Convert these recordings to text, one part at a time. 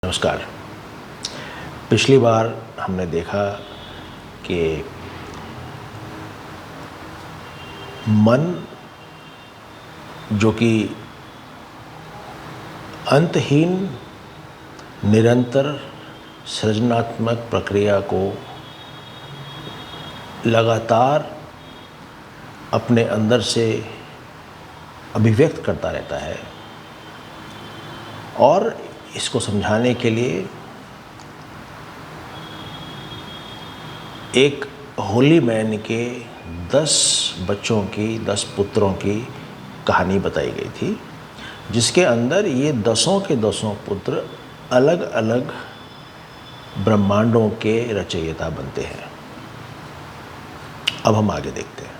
नमस्कार। पिछली बार हमने देखा कि मन जो कि अंतहीन निरंतर सृजनात्मक प्रक्रिया को लगातार अपने अंदर से अभिव्यक्त करता रहता है, और इसको समझाने के लिए एक होली मैन के 10 बच्चों की 10 पुत्रों की कहानी बताई गई थी, जिसके अंदर ये 10 के 10 पुत्र अलग अलग ब्रह्मांडों के रचयिता बनते हैं। अब हम आगे देखते हैं।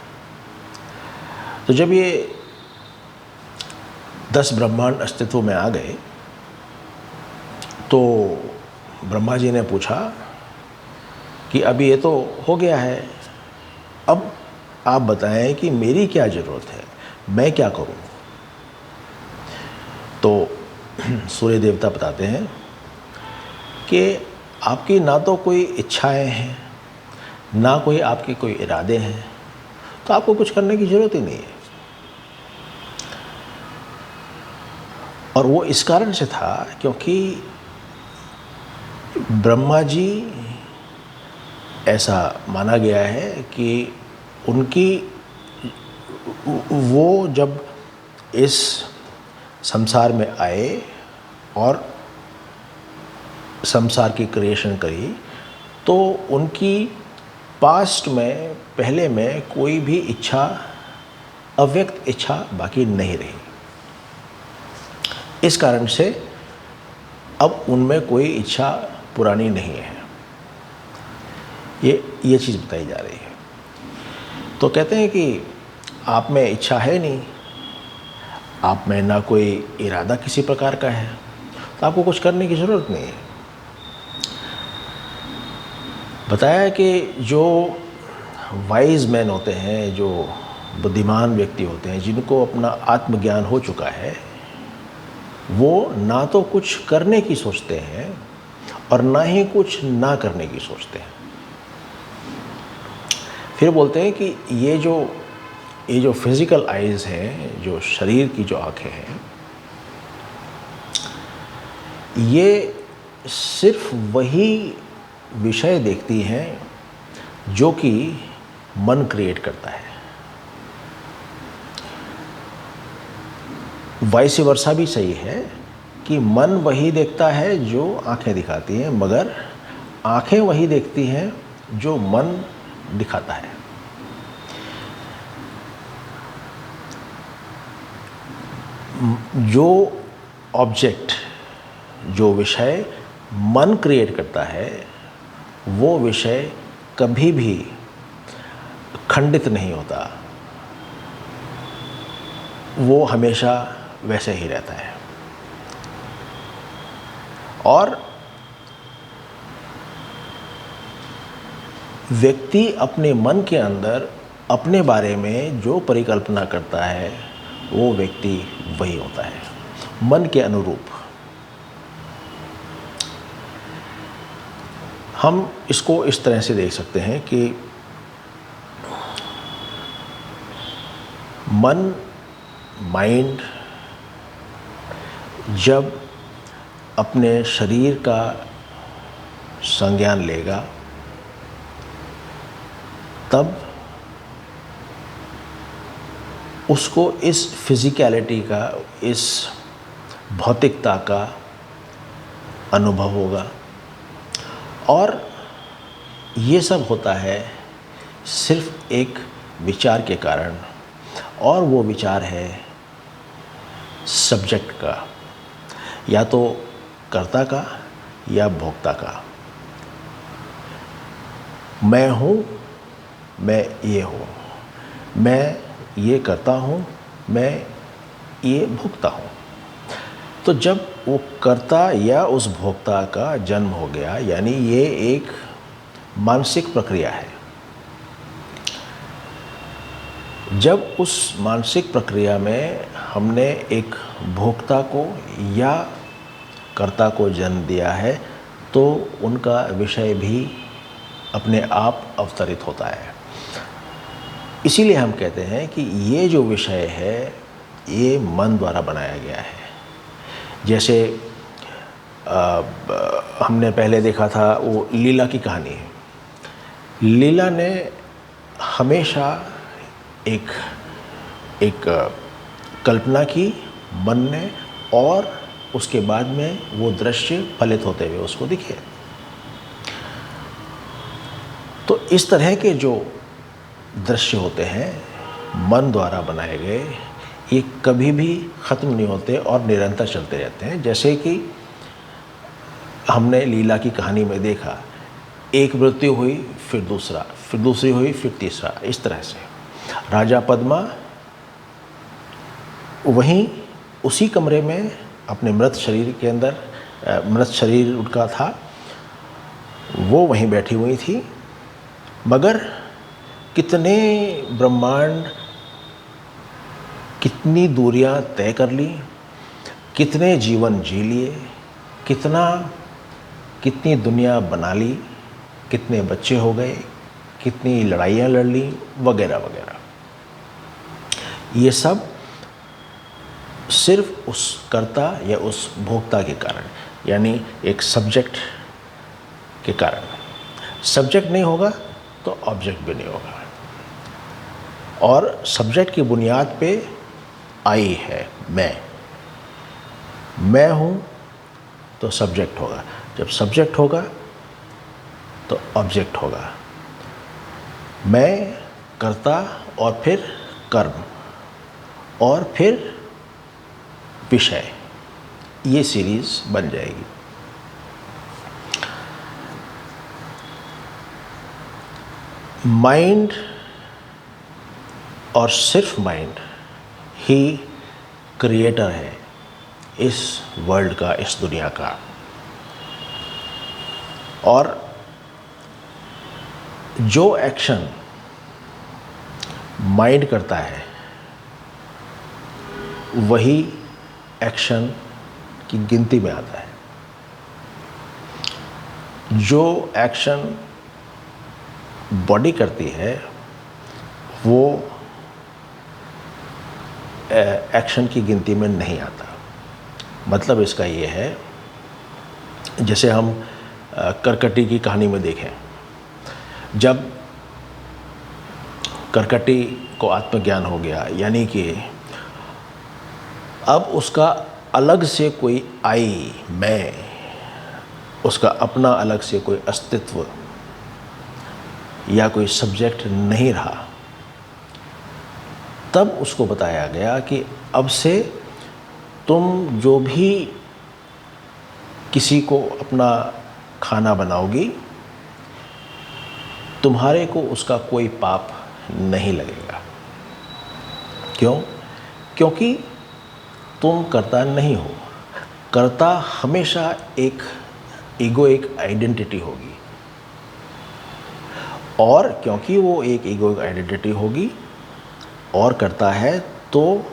तो जब ये 10 ब्रह्मांड अस्तित्व में आ गए तो ब्रह्मा जी ने पूछा कि अभी ये तो हो गया है, अब आप बताएं कि मेरी क्या ज़रूरत है, मैं क्या करूं। तो सूर्य देवता बताते हैं कि आपकी ना तो कोई इच्छाएं हैं, ना कोई आपके कोई इरादे हैं, तो आपको कुछ करने की ज़रूरत ही नहीं है। और वो इस कारण से था क्योंकि ब्रह्मा जी, ऐसा माना गया है कि उनकी वो जब इस संसार में आए और संसार की क्रिएशन करी, तो उनकी पास्ट में पहले में कोई भी इच्छा, अव्यक्त इच्छा बाकी नहीं रही। इस कारण से अब उनमें कोई इच्छा पुरानी नहीं है। ये चीज़ बताई जा रही है। तो कहते हैं कि आप में इच्छा है नहीं, आप में ना कोई इरादा किसी प्रकार का है, तो आपको कुछ करने की ज़रूरत नहीं है। बताया कि जो वाइज मैन होते हैं, जो बुद्धिमान व्यक्ति होते हैं, जिनको अपना आत्मज्ञान हो चुका है, वो ना तो कुछ करने की सोचते हैं और ना ही कुछ ना करने की सोचते हैं। फिर बोलते हैं कि ये जो फिज़िकल आइज़ हैं, जो शरीर की जो आँखें हैं, ये सिर्फ वही विषय देखती हैं जो कि मन क्रिएट करता है। वाइस वर्सा भी सही है कि मन वही देखता है जो आँखें दिखाती हैं, मगर आँखें वही देखती हैं जो मन दिखाता है। जो ऑब्जेक्ट, जो विषय मन क्रिएट करता है, वो विषय कभी भी खंडित नहीं होता, वो हमेशा वैसे ही रहता है। और व्यक्ति अपने मन के अंदर अपने बारे में जो परिकल्पना करता है, वो व्यक्ति वही होता है, मन के अनुरूप। हम इसको इस तरह से देख सकते हैं कि मन, माइंड जब अपने शरीर का संज्ञान लेगा, तब उसको इस फिज़िकैलिटी का, इस भौतिकता का अनुभव होगा। और ये सब होता है सिर्फ एक विचार के कारण, और वो विचार है सब्जेक्ट का, या तो कर्ता का या भोक्ता का। मैं हूँ, मैं ये हूँ, मैं ये करता हूँ, मैं ये भोगता हूँ। तो जब वो कर्ता या उस भोक्ता का जन्म हो गया, यानी ये एक मानसिक प्रक्रिया है। जब उस मानसिक प्रक्रिया में हमने एक भोक्ता को या कर्ता को जन्म दिया है तो उनका विषय भी अपने आप अवतरित होता है। इसीलिए हम कहते हैं कि ये जो विषय है ये मन द्वारा बनाया गया है। जैसे हमने पहले देखा था वो लीला की कहानी है। लीला ने हमेशा एक कल्पना की मन ने, और उसके बाद में वो दृश्य फलित होते हुए उसको दिखे। तो इस तरह के जो दृश्य होते हैं मन द्वारा बनाए गए, ये कभी भी ख़त्म नहीं होते और निरंतर चलते रहते हैं। जैसे कि हमने लीला की कहानी में देखा, एक मृत्यु हुई फिर दूसरा, फिर दूसरी हुई फिर तीसरा, इस तरह से राजा पद्मा वहीं उसी कमरे में अपने मृत शरीर के अंदर, मृत शरीर उनका था, वो वहीं बैठी हुई थी, मगर कितने ब्रह्मांड, कितनी दूरियां तय कर ली, कितने जीवन जी लिए, कितनी दुनिया बना ली, कितने बच्चे हो गए, कितनी लड़ाइयाँ लड़ ली, वगैरह वगैरह। ये सब सिर्फ उस कर्ता या उस भोक्ता के कारण, यानी एक सब्जेक्ट के कारण। सब्जेक्ट नहीं होगा तो ऑब्जेक्ट भी नहीं होगा, और सब्जेक्ट की बुनियाद पे आई है मैं हूँ तो सब्जेक्ट होगा, जब सब्जेक्ट होगा तो ऑब्जेक्ट होगा। मैं, कर्ता, और फिर कर्म, और फिर विषय, ये सीरीज बन जाएगी। माइंड और सिर्फ माइंड ही क्रिएटर है इस वर्ल्ड का, इस दुनिया का। और जो एक्शन माइंड करता है वही एक्शन की गिनती में आता है। जो एक्शन बॉडी करती है वो एक्शन की गिनती में नहीं आता। मतलब इसका ये है, जैसे हम करकटी की कहानी में देखें, जब करकटी को आत्मज्ञान हो गया, यानी कि अब उसका अलग से कोई आई, मैं, उसका अपना अलग से कोई अस्तित्व या कोई सब्जेक्ट नहीं रहा, तब उसको बताया गया कि अब से तुम जो भी किसी को अपना खाना बनाओगी, तुम्हारे को उसका कोई पाप नहीं लगेगा। क्यों? क्योंकि तुम कर्ता नहीं हो। कर्ता हमेशा एक ईगोइक आइडेंटिटी होगी, और क्योंकि वो एक ईगोइक आइडेंटिटी होगी और करता है, तो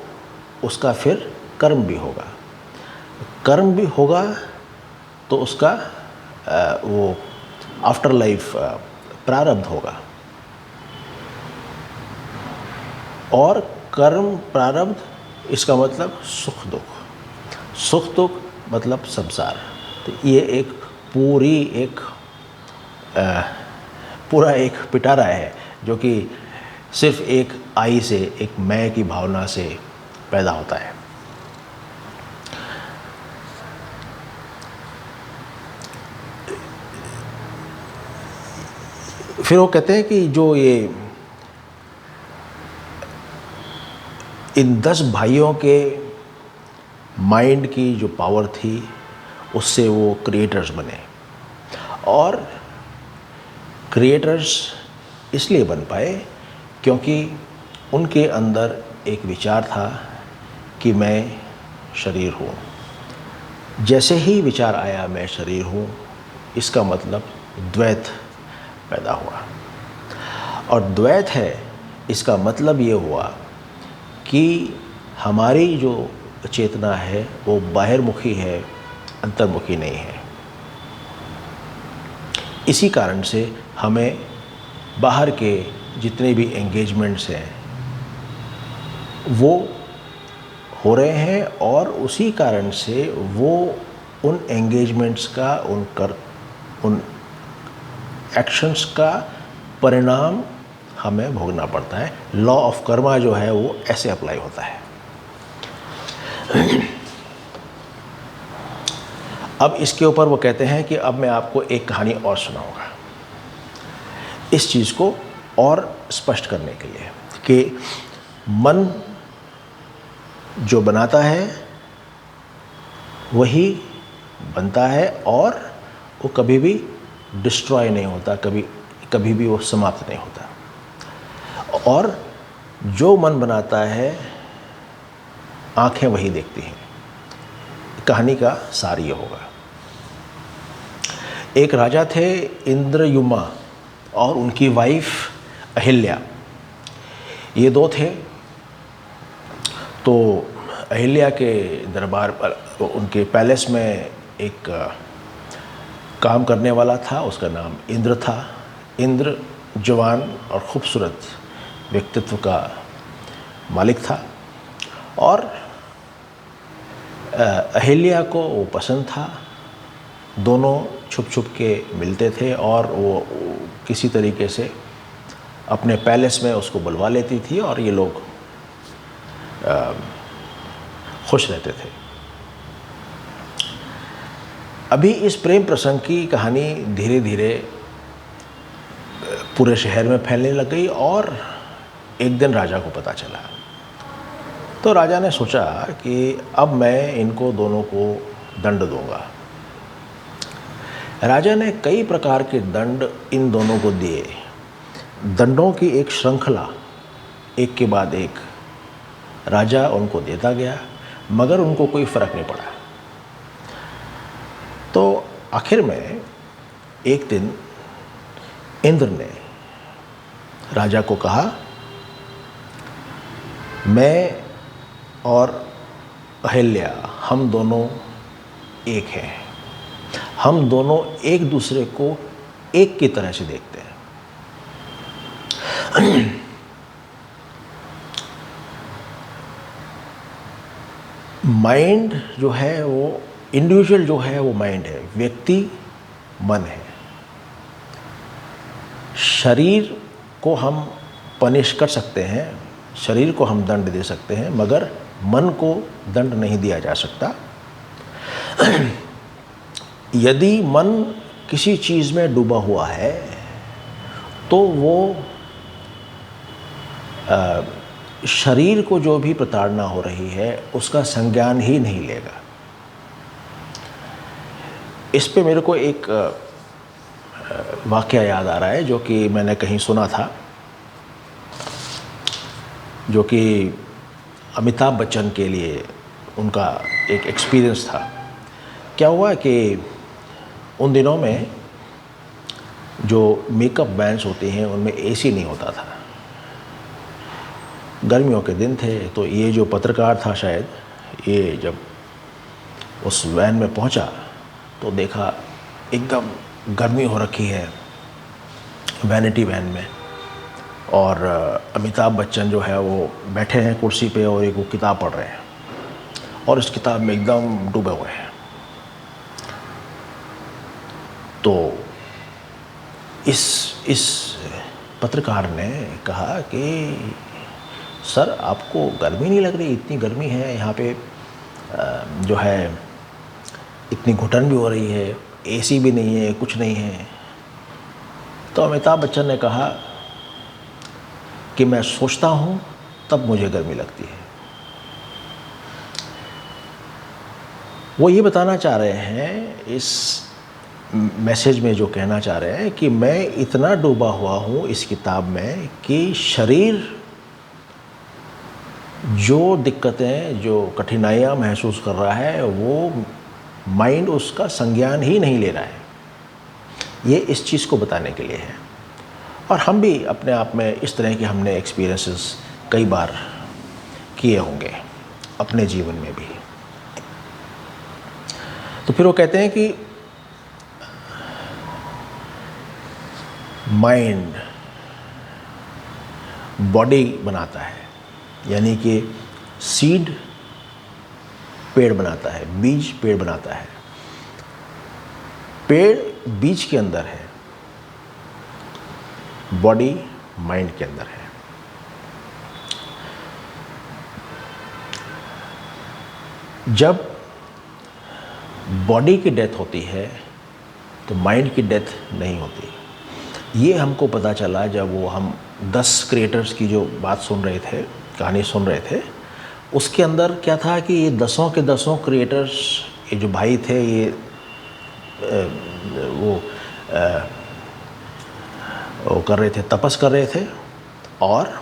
उसका फिर कर्म भी होगा। कर्म भी होगा तो उसका वो आफ्टर लाइफ प्रारब्ध होगा, और कर्म प्रारब्ध, इसका मतलब सुख दुख, सुख दुख मतलब संसार। तो ये एक पूरा एक पिटारा है जो कि सिर्फ एक आई से, एक मैं की भावना से पैदा होता है। फिर वो कहते हैं कि जो ये इन 10 भाइयों के माइंड की जो पावर थी, उससे वो क्रिएटर्स बने, और क्रिएटर्स इसलिए बन पाए क्योंकि उनके अंदर एक विचार था कि मैं शरीर हूँ। जैसे ही विचार आया मैं शरीर हूँ, इसका मतलब द्वैत पैदा हुआ, और द्वैत है इसका मतलब ये हुआ कि हमारी जो चेतना है वो बाहिर्मुखी है अंतर्मुखी नहीं है। इसी कारण से हमें बाहर के जितने भी एंगेजमेंट्स हैं वो हो रहे हैं, और उसी कारण से वो उन एंगेजमेंट्स का उन एक्शंस का परिणाम हमें भोगना पड़ता है। लॉ ऑफ कर्मा जो है वो ऐसे अप्लाई होता है। अब इसके ऊपर वो कहते हैं कि अब मैं आपको एक कहानी और सुनाऊंगा इस चीज़ को और स्पष्ट करने के लिए कि मन जो बनाता है वही बनता है, और वो कभी भी डिस्ट्रॉय नहीं होता, कभी भी वो समाप्त नहीं होता। और जो मन बनाता है आंखें वही देखती हैं। कहानी का सार ये होगा। एक राजा थे इंद्रयुमा और उनकी वाइफ अहिल्या, ये दो थे। तो अहिल्या के दरबार पर, उनके पैलेस में एक काम करने वाला था, उसका नाम इंद्र था। इंद्र जवान और खूबसूरत व्यक्तित्व का मालिक था, और अहिल्या को वो पसंद था। दोनों छुप छुप के मिलते थे और वो किसी तरीके से अपने पैलेस में उसको बुलवा लेती थी, और ये लोग खुश रहते थे। अभी इस प्रेम प्रसंग की कहानी धीरे धीरे पूरे शहर में फैलने लग गई, और एक दिन राजा को पता चला। तो राजा ने सोचा कि अब मैं इनको दोनों को दंड दूंगा। राजा ने कई प्रकार के दंड इन दोनों को दिए। दंडों की एक श्रृंखला, एक के बाद एक राजा उनको देता गया, मगर उनको कोई फर्क नहीं पड़ा। तो आखिर में एक दिन इंद्र ने राजा को कहा, मैं और अहिल्या हम दोनों एक हैं, हम दोनों एक दूसरे को एक की तरह से देखते हैं। माइंड जो है वो इंडिविजुअल जो है वो माइंड है, व्यक्ति मन है। शरीर को हम पनिश कर सकते हैं, शरीर को हम दंड दे सकते हैं, मगर मन को दंड नहीं दिया जा सकता। यदि मन किसी चीज़ में डूबा हुआ है तो वो शरीर को जो भी प्रताड़ना हो रही है उसका संज्ञान ही नहीं लेगा। इस पे मेरे को एक वाक़या याद आ रहा है जो कि मैंने कहीं सुना था, जो कि अमिताभ बच्चन के लिए उनका एक एक्सपीरियंस था। क्या हुआ कि उन दिनों में जो मेकअप वैन्स होती हैं उनमें एसी नहीं होता था, गर्मियों के दिन थे। तो ये जो पत्रकार था शायद, ये जब उस वैन में पहुंचा तो देखा एकदम गर्मी हो रखी है वैनिटी वैन में, और अमिताभ बच्चन जो है वो बैठे हैं कुर्सी पे और एक वो किताब पढ़ रहे हैं, और इस किताब में एकदम डूबे हुए हैं। तो इस पत्रकार ने कहा कि सर आपको गर्मी नहीं लग रही? इतनी गर्मी है यहाँ पे, जो है इतनी घुटन भी हो रही है, एसी भी नहीं है, कुछ नहीं है। तो अमिताभ बच्चन ने कहा कि मैं सोचता हूँ तब मुझे गर्मी लगती है। वो ये बताना चाह रहे हैं, इस मैसेज में जो कहना चाह रहे हैं कि मैं इतना डूबा हुआ हूँ इस किताब में कि शरीर जो दिक्कतें, जो कठिनाइयाँ महसूस कर रहा है वो माइंड उसका संज्ञान ही नहीं ले रहा है। ये इस चीज़ को बताने के लिए है। और हम भी अपने आप में इस तरह के हमने एक्सपीरियंसेस कई बार किए होंगे अपने जीवन में भी। तो फिर वो कहते हैं कि माइंड बॉडी बनाता है, यानी कि सीड पेड़ बनाता है, बीज पेड़ बनाता है, पेड़ बीज के अंदर है, बॉडी माइंड के अंदर है। जब बॉडी की डेथ होती है तो माइंड की डेथ नहीं होती। ये हमको पता चला जब वो हम 10 क्रिएटर्स की जो बात सुन रहे थे, कहानी सुन रहे थे, उसके अंदर क्या था कि ये 10 के 10 क्रिएटर्स, ये जो भाई थे, ये वो कर रहे थे, तपस कर रहे थे, और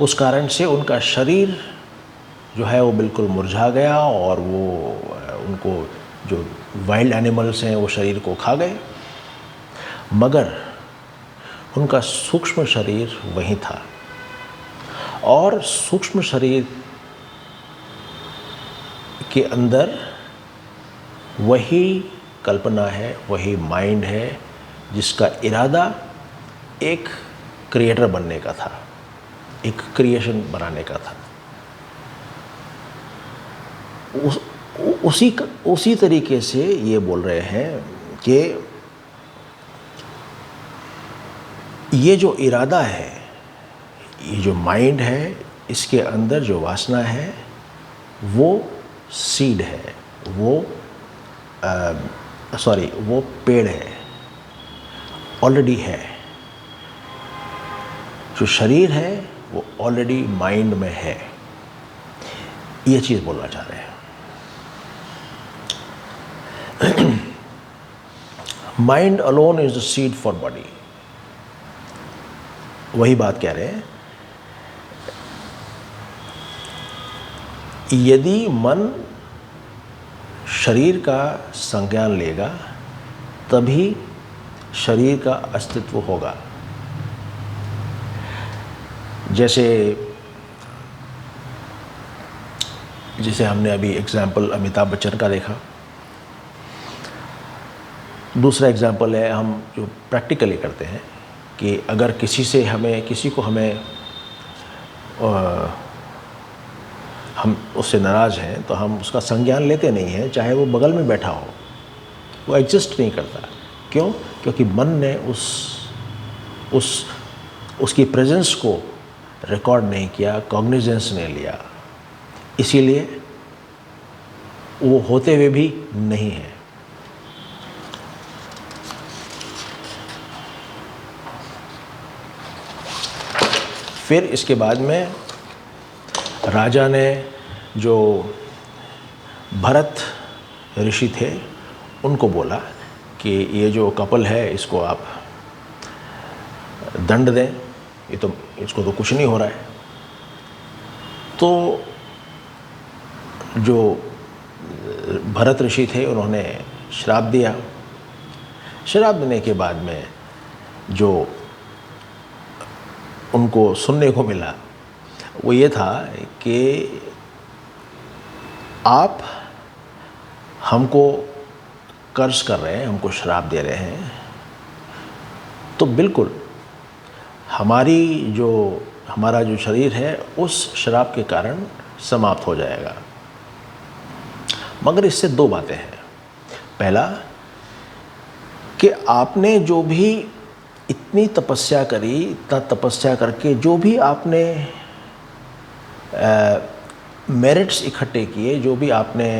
उस कारण से उनका शरीर जो है वो बिल्कुल मुरझा गया, और वो उनको जो वाइल्ड एनिमल्स हैं वो शरीर को खा गए, मगर उनका सूक्ष्म शरीर वहीं था। और सूक्ष्म शरीर के अंदर वही कल्पना है, वही माइंड है जिसका इरादा एक क्रिएटर बनने का था, एक क्रिएशन बनाने का था। उसी तरीके से ये बोल रहे हैं कि ये जो इरादा है, ये जो माइंड है, इसके अंदर जो वासना है वो सीड है, वो वो पेड़ है, ऑलरेडी है। जो शरीर है वो ऑलरेडी माइंड में है। ये चीज़ बोलना चाह रहे हैं। Mind alone is the seed for body. वही बात कह रहे हैं। यदि मन शरीर का संज्ञान लेगा तभी शरीर का अस्तित्व होगा। जैसे हमने अभी एग्जाम्पल अमिताभ बच्चन का देखा। दूसरा एग्जाम्पल है, हम जो प्रैक्टिकली करते हैं कि अगर किसी को हमें हम उससे नाराज़ हैं तो हम उसका संज्ञान लेते नहीं हैं, चाहे वो बगल में बैठा हो, वो एग्जिस्ट नहीं करता। क्यों? क्योंकि मन ने उसकी प्रेजेंस को रिकॉर्ड नहीं किया, कॉग्निजेंस नहीं लिया, इसीलिए वो होते हुए भी नहीं है। फिर इसके बाद में राजा ने, जो भरत ऋषि थे, उनको बोला कि ये जो कपल है इसको आप दंड दें, इसको तो कुछ नहीं हो रहा है। तो जो भरत ऋषि थे उन्होंने श्राप दिया। श्राप देने के बाद में जो उनको सुनने को मिला वो ये था कि आप हमको कर्ज कर रहे हैं, हमको श्राप दे रहे हैं, तो बिल्कुल हमारा जो शरीर है उस श्राप के कारण समाप्त हो जाएगा। मगर इससे 2 बातें हैं। पहला कि आपने जो भी इतनी तपस्या करी, इतना तपस्या करके जो भी आपने मेरिट्स इकट्ठे किए, जो भी आपने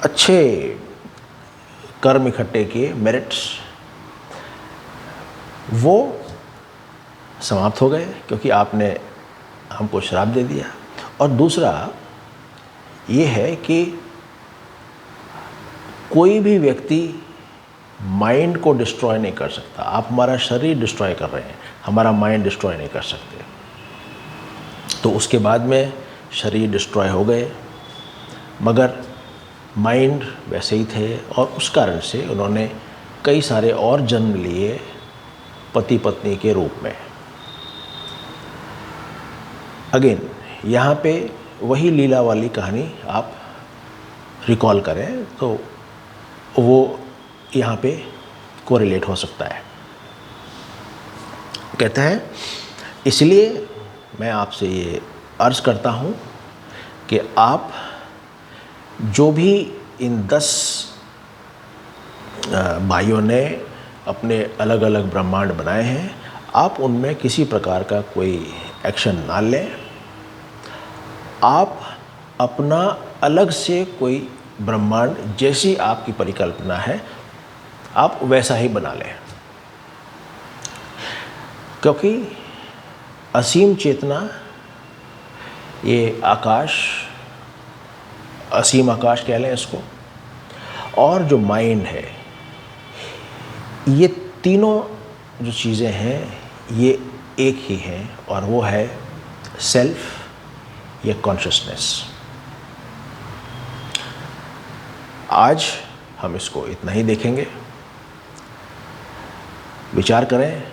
अच्छे कर्म इकट्ठे किए, मेरिट्स, वो समाप्त हो गए क्योंकि आपने हमको श्राप दे दिया। और दूसरा ये है कि कोई भी व्यक्ति माइंड को डिस्ट्रॉय नहीं कर सकता। आप हमारा शरीर डिस्ट्रॉय कर रहे हैं, हमारा माइंड डिस्ट्रॉय नहीं कर सकते। तो उसके बाद में शरीर डिस्ट्रॉय हो गए, मगर माइंड वैसे ही थे, और उस कारण से उन्होंने कई सारे और जन्म लिए पति पत्नी के रूप में। अगेन यहाँ पे वही लीला वाली कहानी आप रिकॉल करें तो वो यहाँ पे कोरिलेट हो सकता है। कहते हैं इसलिए मैं आपसे ये अर्ज़ करता हूँ कि आप जो भी इन 10 भाइयों ने अपने अलग अलग ब्रह्मांड बनाए हैं, आप उनमें किसी प्रकार का कोई एक्शन ना लें। आप अपना अलग से कोई ब्रह्मांड जैसी आपकी परिकल्पना है आप वैसा ही बना लें, क्योंकि असीम चेतना, ये आकाश, असीम आकाश कह लें इसको, और जो माइंड है, ये तीनों जो चीज़ें हैं ये एक ही हैं, और वो है सेल्फ या कॉन्शियसनेस। आज हम इसको इतना ही देखेंगे, विचार करें।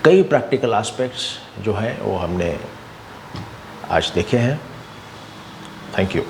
कई प्रैक्टिकल एस्पेक्ट्स जो हैं वो हमने आज देखे हैं। Thank you.